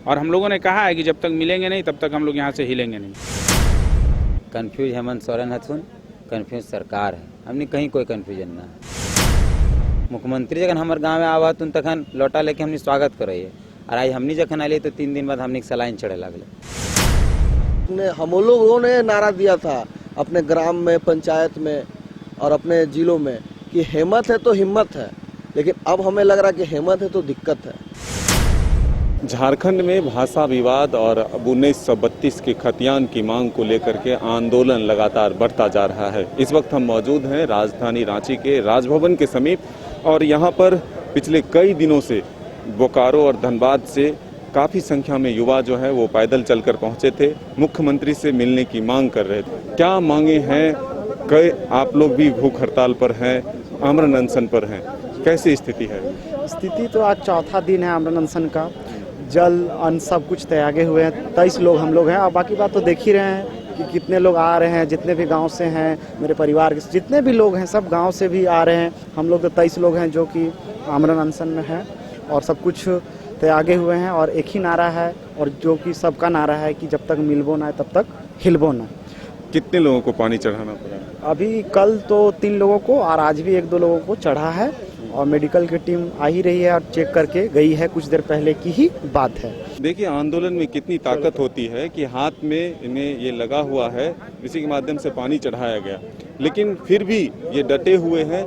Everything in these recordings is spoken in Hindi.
और हम लोगों ने कहा है कि जब तक मिलेंगे नहीं तब तक हम लोग यहाँ से हिलेंगे नहीं। कन्फ्यूज हेमंत सोरेन हथुन, कन्फ्यूज सरकार है, हमने कहीं कोई कन्फ्यूजन ना है। मुख्यमंत्री जखन हमारे गाँव में आवा तुन तखन लौटा लेके हमने स्वागत करे, और आज हमने जखन आइए तो 3 दिन बाद हमने सलाइन चढ़े लगले। हम लोगों ने नारा दिया था अपने ग्राम में, पंचायत में और अपने जिलों में कि हिम्मत है तो हिम्मत है, लेकिन अब हमें लग रहा है कि हिम्मत है तो दिक्कत है। झारखंड में भाषा विवाद और अब 1932 के खतियान की मांग को लेकर के आंदोलन लगातार बढ़ता जा रहा है। इस वक्त हम मौजूद हैं राजधानी रांची के राजभवन के समीप, और यहाँ पर पिछले कई दिनों से बोकारो और धनबाद से काफ़ी संख्या में युवा जो है वो पैदल चलकर पहुँचे थे, मुख्यमंत्री से मिलने की मांग कर रहे थे। क्या मांगे हैं? कई आप लोग भी भूख हड़ताल पर हैं, आमरण अनशन पर हैं, कैसी स्थिति है? स्थिति तो आज चौथा दिन है आमरण अनशन का। जल अन्न सब कुछ त्यागे हुए हैं। 23 लोग हम लोग हैं, और बाकी बात तो देख ही रहे हैं कि कितने लोग आ रहे हैं। जितने भी गांव से हैं, मेरे परिवार के जितने भी लोग हैं सब गांव से भी आ रहे हैं। हम लोग तो 23 लोग हैं जो कि आमरण अनशन में हैं, और सब कुछ त्यागे हुए हैं। और एक ही नारा है, और जो कि सबका नारा है कि जब तक मिलबो ना तब तक हिलबो ना। कितने लोगों को पानी चढ़ाना पड़ा? अभी कल तो 3 लोगों को, और आज भी 1-2 लोगों को चढ़ा है, और मेडिकल की टीम आ ही रही है और चेक करके गई है। कुछ देर पहले की ही बात है। देखिए, आंदोलन में कितनी ताकत होती है कि हाथ में इन्हें ये लगा हुआ है, इसी के माध्यम से पानी चढ़ाया गया, लेकिन फिर भी ये डटे हुए हैं।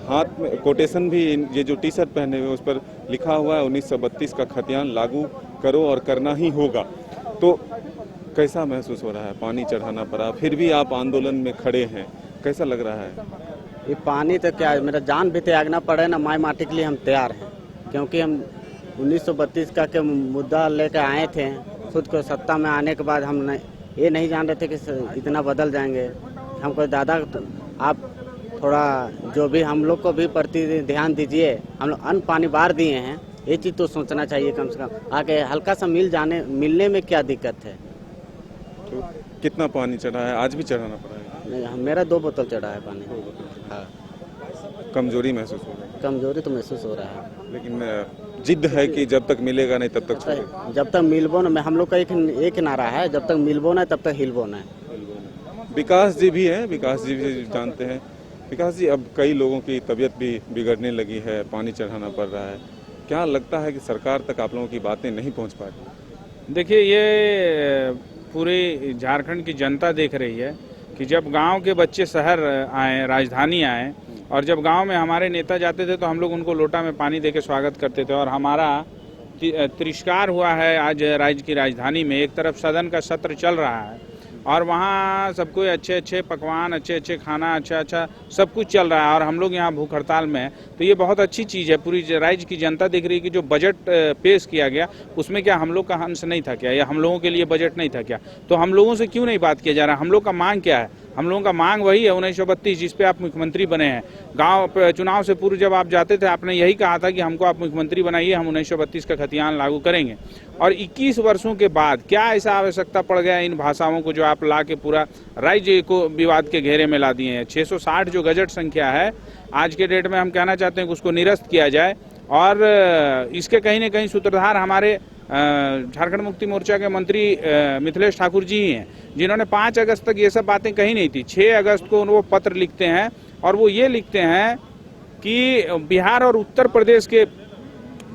हाथ में कोटेशन भी, ये जो टी शर्ट पहने हुए उस पर लिखा हुआ है 1932 का खतियान लागू करो और करना ही होगा। तो कैसा महसूस हो रहा है? पानी चढ़ाना पड़ा, फिर भी आप आंदोलन में खड़े हैं, कैसा लग रहा है? ये पानी तो क्या, मेरा जान भी त्यागना पड़े ना, माई माटी के लिए हम तैयार हैं, क्योंकि हम 1932 का के मुद्दा लेकर आए थे। खुद को सत्ता में आने के बाद हम ये नहीं जान रहे थे कि इतना बदल जाएंगे। हमको दादा आप थोड़ा जो भी हम लोग को भी प्रति ध्यान दीजिए। हम लोग अन्न पानी बार दिए हैं, ये चीज़ तो सोचना चाहिए कम से कम। आके हल्का सा मिलने में क्या दिक्कत है? तो कितना पानी चढ़ा है? आज भी चढ़ाना पड़ा है? मेरा 2 बोतल चढ़ा है पानी। हाँ, कमजोरी महसूस हो रही है? कमजोरी तो महसूस हो रहा है, लेकिन जिद है कि जब तक मिलेगा नहीं तब तक छोड़ेगा। जब तक मिलबो ना, हम लोग का एक नारा है, जब तक मिलबो ना तब तक हिलबो ना। विकास जी भी हैं, विकास जी भी जानते हैं। विकास जी, अब कई लोगों की तबीयत भी बिगड़ने लगी है, पानी चढ़ाना पड़ रहा है, क्या लगता है कि सरकार तक आप लोगों की बातें नहीं पहुंच पा रही? देखिए, ये पूरी झारखंड की जनता देख रही है कि जब गांव के बच्चे शहर आए, राजधानी आए, और जब गांव में हमारे नेता जाते थे तो हम लोग उनको लोटा में पानी देके स्वागत करते थे, और हमारा तिरस्कार हुआ है आज राज्य की राजधानी में। एक तरफ सदन का सत्र चल रहा है और वहाँ सबको अच्छे अच्छे पकवान, अच्छे अच्छे खाना, अच्छा सब कुछ चल रहा है, और हम लोग यहाँ भूख हड़ताल में हैं। तो ये बहुत अच्छी चीज़ है। पूरी राज्य की जनता देख रही है कि जो बजट पेश किया गया उसमें क्या हम लोग का अंश नहीं था क्या, या हम लोगों के लिए बजट नहीं था क्या? तो हम लोगों से क्यों नहीं बात किया जा रहा? हम लोग का मांग क्या है? हम लोगों का मांग वही है 1932, जिस पे आप मुख्यमंत्री बने हैं। गांव चुनाव से पूर्व जब आप जाते थे, आपने यही कहा था कि हमको आप मुख्यमंत्री बनाइए, हम 1932 का खतियान लागू करेंगे। और 21 वर्षों के बाद क्या ऐसा आवश्यकता पड़ गया इन भाषाओं को जो आप ला के पूरा राज्य को विवाद के घेरे में ला दिए हैं? 660 जो गजट संख्या है आज के डेट में, हम कहना चाहते हैं कि उसको निरस्त किया जाए। और इसके कहीं न कहीं सूत्रधार हमारे झारखंड मुक्ति मोर्चा के मंत्री मिथिलेश ठाकुर जी ही हैं, जिन्होंने 5 अगस्त तक ये सब बातें कही नहीं थी। 6 अगस्त को वो पत्र लिखते हैं, और वो ये लिखते हैं कि बिहार और उत्तर प्रदेश के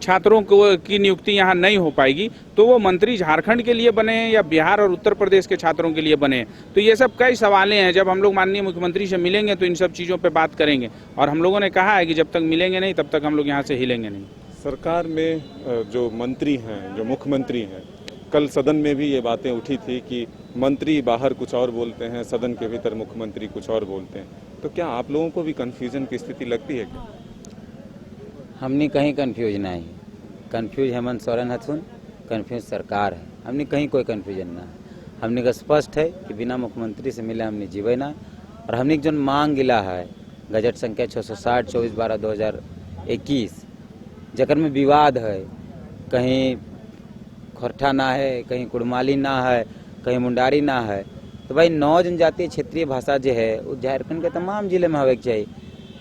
छात्रों को की नियुक्ति यहाँ नहीं हो पाएगी, तो वो मंत्री झारखंड के लिए बने या बिहार और उत्तर प्रदेश के छात्रों के लिए बने। तो ये सब कई सवालें हैं। जब हम लोग माननीय मुख्यमंत्री से मिलेंगे तो इन सब चीज़ों पे बात करेंगे, और हम लोगों ने कहा है कि जब तक मिलेंगे नहीं तब तक हम लोग यहाँ से हिलेंगे नहीं। सरकार में जो मंत्री हैं, जो मुख्यमंत्री हैं, कल सदन में भी ये बातें उठी थी कि मंत्री बाहर कुछ और बोलते हैं, सदन के भीतर मुख्यमंत्री कुछ और बोलते हैं। तो क्या आप लोगों को भी कन्फ्यूजन की स्थिति लगती है क्या? हमने कहीं कन्फ्यूज नहीं। कन्फ्यूज हेमंत सोरेन हथुन, कन्फ्यूज सरकार है, हमने कहीं कोई कन्फ्यूजन ना है। हमने का स्पष्ट है कि बिना मुख्यमंत्री से मिले हमने जीवे ना। और हमने जो मांग गिला है गजट संख्या 660 24/12/2021, जकर में विवाद है, कहीं खोरठा ना है, कहीं कुड़माली ना है, कहीं मुंडारी ना है, तो भाई 9 जनजातीय क्षेत्रीय भाषा जो है वो झारखंड के तमाम जिले में होवे के चाहिए।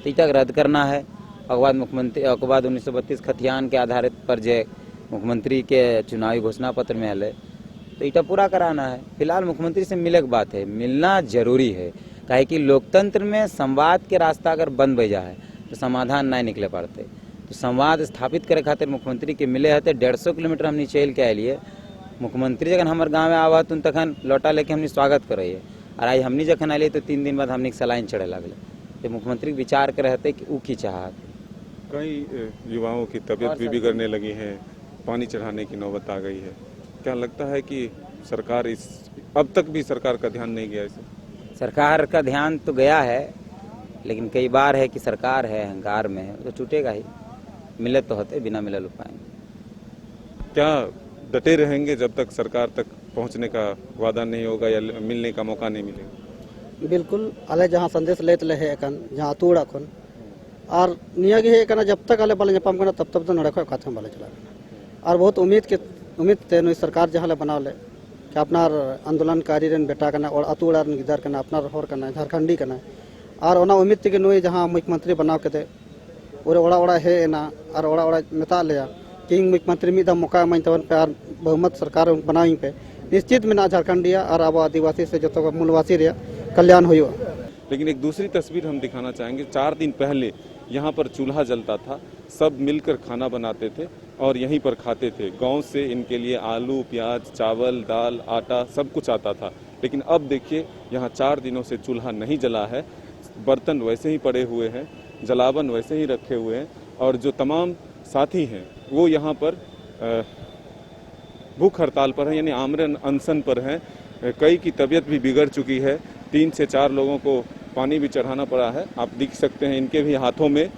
तो तक रद्द करना है। और बाद मुख्यमंत्री, और बाद 1932 खतियान के आधारित पर जो मुख्यमंत्री के चुनावी घोषणा पत्र में है तो इटा पूरा कराना है। फिलहाल मुख्यमंत्री से मिले के बात है, मिलना जरूरी है, काहे कि लोकतंत्र में संवाद के रास्ता अगर बंद बह जाए तो समाधान नहीं निकले पड़ते। तो संवाद स्थापित करे खातिर मुख्यमंत्री के मिले हते 150 किलोमीटर हमने चल के आइलिए। मुख्यमंत्री जखन हमारे गाँव में आवत तखन लौटा लेके हमने स्वागत करे और आज हमने जखन आइए तो 3 दिन बाद हमने सलाइन चढ़े लगल। तो मुख्यमंत्री विचार करे हते कि ऊ की चाहत। कई युवाओं की तबीयत भी बिगड़ने लगी है, पानी चढ़ाने की नौबत आ गई है। क्या लगता है कि सरकार अब तक भी सरकार का ध्यान नहीं गया इसे? सरकार का ध्यान तो गया है, लेकिन कई बार है कि सरकार है अहंकार में है तो टूटेगा ही। मिले तो होते, बिना मिले लुट पाएंगे। क्या डटे रहेंगे जब तक सरकार तक पहुंचने का वादा नहीं होगा या मिलने का मौका नहीं मिलेगा? बिल्कुल आले जहाँ संदेश लेते ले हेकन जहाँ अतुड़ा खन और निया गे हेकना जब तक आले बाले जपाम करना तब तो नड़े खो खाते बाले चला और बहुत उम्मीद ते नुई सरकार जहाँ ले बनावले कि अपनार आंदोलनकारी रेन बेटा करना और अतुड़ा गिदार करना अपनार हर करना झारखंडी करना और ओना उम्मीद ते नुई जहाँ मुख्यमंत्री बनाव के और ओड़ा ओड़ा हे ना और ओड़ा ओड़ा मेता लिया कि मुख्यमंत्री मिदा मौका इमाइन तवन पे और बहुमत सरकार बनावी पे निश्चित में ना झारखंडिया और अब आदिवासी से जो मूलवासी रे कल्याण हुई। लेकिन एक दूसरी तस्वीर हम दिखाना चाहेंगे। 4 दिन पहले यहाँ पर चूल्हा जलता था, सब मिलकर खाना बनाते थे और यहीं पर खाते थे। गांव से इनके लिए आलू, प्याज, चावल, दाल, आटा सब कुछ आता था। लेकिन अब देखिए यहाँ 4 दिनों से चूल्हा नहीं जला है, बर्तन वैसे ही पड़े हुए हैं, जलावन वैसे ही रखे हुए हैं और जो तमाम साथी हैं वो यहाँ पर भूख हड़ताल पर हैं, यानी आमरण अनशन पर हैं। कई की तबीयत भी बिगड़ चुकी है, 3 से 4 लोगों को पानी भी चढ़ाना पड़ा है। आप देख सकते हैं इनके भी हाथों में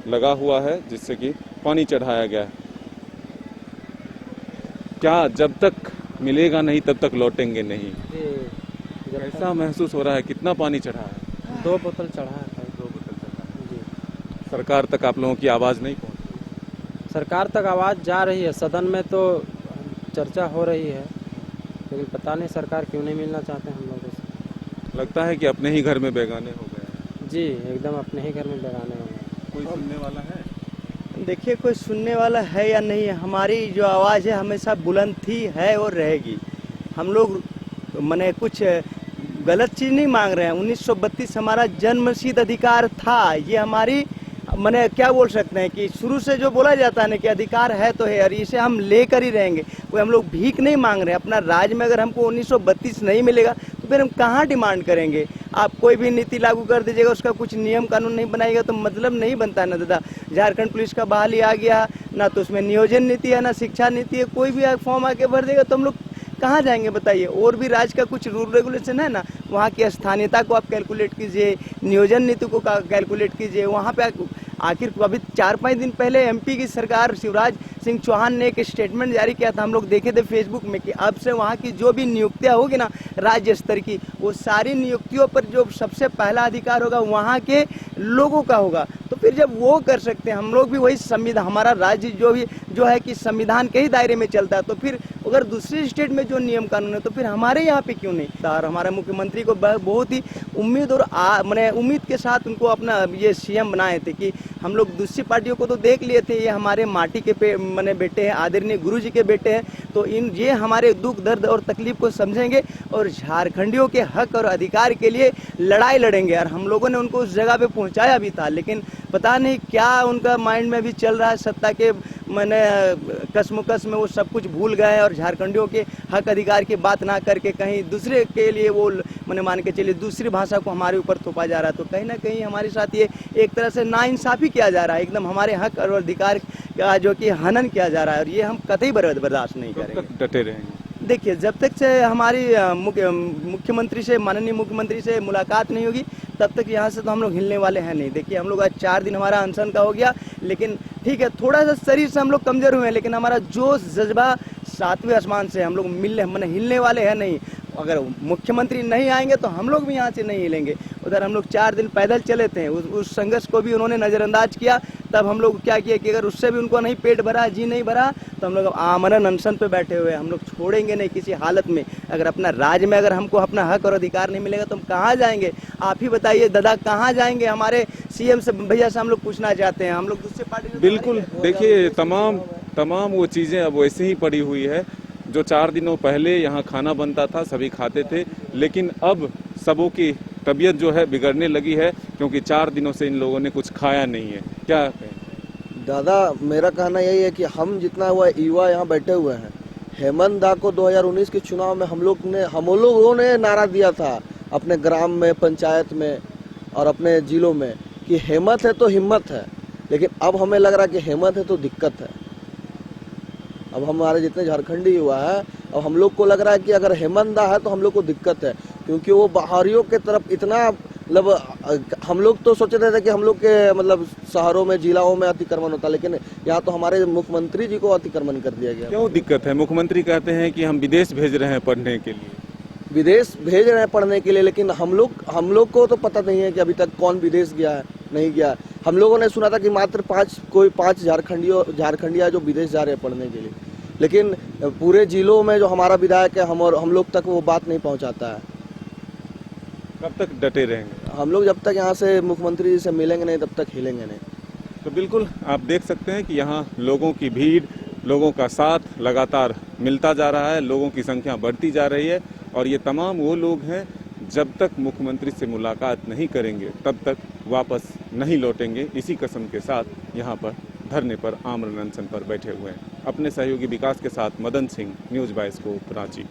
लगा हुआ है जिससे कि पानी चढ़ाया गया है। क्या जब तक मिलेगा नहीं तब तक लौटेंगे नहीं? ऐसा महसूस हो रहा है। कितना पानी चढ़ा है? 2 बोतल चढ़ा है। 2 बोतल चढ़ा है। सरकार तक आप लोगों की आवाज़ नहीं पहुंची? सरकार तक आवाज़ जा रही है, सदन में तो चर्चा हो रही है, लेकिन पता नहीं सरकार क्यों नहीं मिलना चाहते हम लोगों से। लगता है कि अपने ही घर में बेगाने हो गए हैं। जी एकदम अपने ही घर में बेगाने हो गए। कोई सुनने वाला है? देखिए कोई सुनने वाला है या नहीं है, हमारी जो आवाज़ है हमेशा बुलंद थी, है और रहेगी। हम लोग माने कुछ गलत चीज़ नहीं मांग रहे हैं। 1932 हमारा जन्मसिद्ध अधिकार था, ये हमारी मैंने क्या बोल सकते हैं कि शुरू से जो बोला जाता है ना कि अधिकार है तो है और इसे हम लेकर ही रहेंगे। कोई हम लोग भीख नहीं मांग रहे हैं। अपना राज्य में अगर हमको 1932 नहीं मिलेगा तो फिर हम कहाँ डिमांड करेंगे। आप कोई भी नीति लागू कर दीजिएगा, उसका कुछ नियम कानून नहीं बनाएगा तो मतलब नहीं बनता ना दादा। झारखंड पुलिस का बहाली आ गया ना, तो उसमें नियोजन नीति है ना शिक्षा नीति है। कोई भी फॉर्म आके भर देगा तो हम लोग कहाँ जाएंगे बताइए। और भी राज्य का कुछ रूल रेगुलेशन है ना, वहाँ की स्थानीयता को आप कैलकुलेट कीजिए, नियोजन नीति को कैलकुलेट कीजिए। वहाँ पे आखिर अभी 4-5 दिन पहले एमपी की सरकार शिवराज सिंह चौहान ने एक स्टेटमेंट जारी किया था, हम लोग देखे थे फेसबुक में कि अब से वहाँ की जो भी नियुक्तियाँ होगी ना राज्य स्तर की, वो सारी नियुक्तियों पर जो सबसे पहला अधिकार होगा वहाँ के लोगों का होगा। तो फिर जब वो कर सकते हैं, हम लोग भी वही संविधान, हमारा राज्य जो है कि संविधान के ही दायरे में चलता है, तो फिर अगर दूसरे स्टेट में जो नियम कानून है तो फिर हमारे यहाँ पे क्यों नहीं। और हमारे मुख्यमंत्री को बहुत ही उम्मीद और मैंने उम्मीद के साथ उनको अपना ये सीएम बनाए थे कि हम लोग दूसरी पार्टियों को तो देख लिए थे, ये हमारे माटी के मैंने बेटे हैं, आदरणीय गुरु जी के बेटे हैं, तो ये हमारे दुख दर्द और तकलीफ को समझेंगे और झारखंडियों के हक और अधिकार के लिए लड़ाई लड़ेंगे। और हम लोगों ने उनको उस जगह पे पहुंचाया भी था, लेकिन पता नहीं क्या उनका माइंड में भी चल रहा है। सत्ता के मैंने कसमुकस में वो सब कुछ भूल गए और झारखंडियों के हक अधिकार की बात ना करके कहीं दूसरे के लिए वो मैंने मान के चलिए दूसरी भाषा को हमारे ऊपर थोपा जा रहा है। तो कहीं ना कहीं हमारे साथ ये एक तरह से नाइंसाफ़ी किया जा रहा है, एकदम हमारे हक और अधिकार का जो कि हनन किया जा रहा है, और ये हम कतई बर्दाश्त नहीं करेंगे। डटे रहेंगे। देखिए जब तक से हमारी मुख्यमंत्री से, माननीय मुख्यमंत्री से मुलाकात नहीं होगी तब तक यहाँ से तो हम लोग हिलने वाले हैं नहीं। देखिए हम लोग आज 4 दिन हमारा अनशन का हो गया, लेकिन ठीक है थोड़ा सा शरीर से हम लोग कमजोर हुए हैं, लेकिन हमारा जोश जज्बा 7वें आसमान से हम लोग मैंने हिलने वाले हैं नहीं। अगर मुख्यमंत्री नहीं आएंगे तो हम लोग भी यहाँ से नहीं हिलेंगे। उधर हम लोग 4 दिन पैदल चले थे, उस संघर्ष को भी उन्होंने नज़रअंदाज किया। तब हम लोग क्या किया कि अगर उससे भी उनको नहीं पेट भरा, जी नहीं भरा, तो हम लोग आमरण अनशन पे बैठे हुए हैं। हम लोग छोड़ेंगे नहीं किसी हालत में। अगर अपना राज्य में अगर हमको अपना हक और अधिकार नहीं मिलेगा तो हम कहाँ जाएंगे? आप ही बताइए दादा, कहाँ जाएंगे? हमारे सीएम से भैया से हम लोग पूछना चाहते हैं। हम लोग दूसरे पार्टी बिल्कुल देखिए तमाम तमाम वो चीज़ें अब वैसे ही पड़ी हुई है जो 4 दिनों पहले यहाँ खाना बनता था, सभी खाते थे, लेकिन अब सबों की तबीयत जो है बिगड़ने लगी है क्योंकि 4 दिनों से इन लोगों ने कुछ खाया नहीं है। क्या कहें? दादा मेरा कहना यही है कि हम जितना हुआ युवा यहाँ बैठे हुए हैं, हेमंत दा को 2019 के चुनाव में हम लोगों ने नारा दिया था अपने ग्राम में, पंचायत में और अपने जिलों में कि हिम्मत है तो हिम्मत है, लेकिन अब हमें लग रहा है कि हिम्मत है तो दिक्कत है। अब हमारे जितने झारखंडी युवा है, अब हम लोग को लग रहा है कि अगर हेमंत दा है तो हम लोग को दिक्कत है, क्योंकि वो बाहरियों के तरफ इतना मतलब हम लोग तो सोच रहे थे कि हम लोग के मतलब शहरों में, जिलाओं में अतिक्रमण होता, लेकिन यहाँ तो हमारे मुख्यमंत्री जी को अतिक्रमण कर दिया गया। क्यों दिक्कत है? मुख्यमंत्री कहते हैं कि हम विदेश भेज रहे हैं पढ़ने के लिए। विदेश भेज रहे हैं पढ़ने के लिए, लेकिन हम लोग को तो पता नहीं है कि अभी तक कौन विदेश गया है, नहीं गया। हम लोगों ने सुना था कि मात्र 5 झारखंडिया जो विदेश जा रहे हैं पढ़ने के लिए, लेकिन पूरे जिलों में जो हमारा विधायक है हम लोग तक वो बात नहीं पहुंचाता है। कब तक डटे रहेंगे? हम लोग जब तक यहाँ से मुख्यमंत्री जी से मिलेंगे नहीं तब तक हिलेंगे नहीं। तो बिल्कुल आप देख सकते हैं कि यहाँ लोगों की भीड़, लोगों का साथ लगातार मिलता जा रहा है, लोगों की संख्या बढ़ती जा रही है और ये तमाम वो लोग हैं जब तक मुख्यमंत्री से मुलाकात नहीं करेंगे तब तक वापस नहीं लौटेंगे। इसी कसम के साथ यहाँ पर धरने पर आमरण अनशन पर बैठे हुए हैं। अपने सहयोगी विकास के साथ मदन सिंह, न्यूज़ बाइस्कोप, रांची।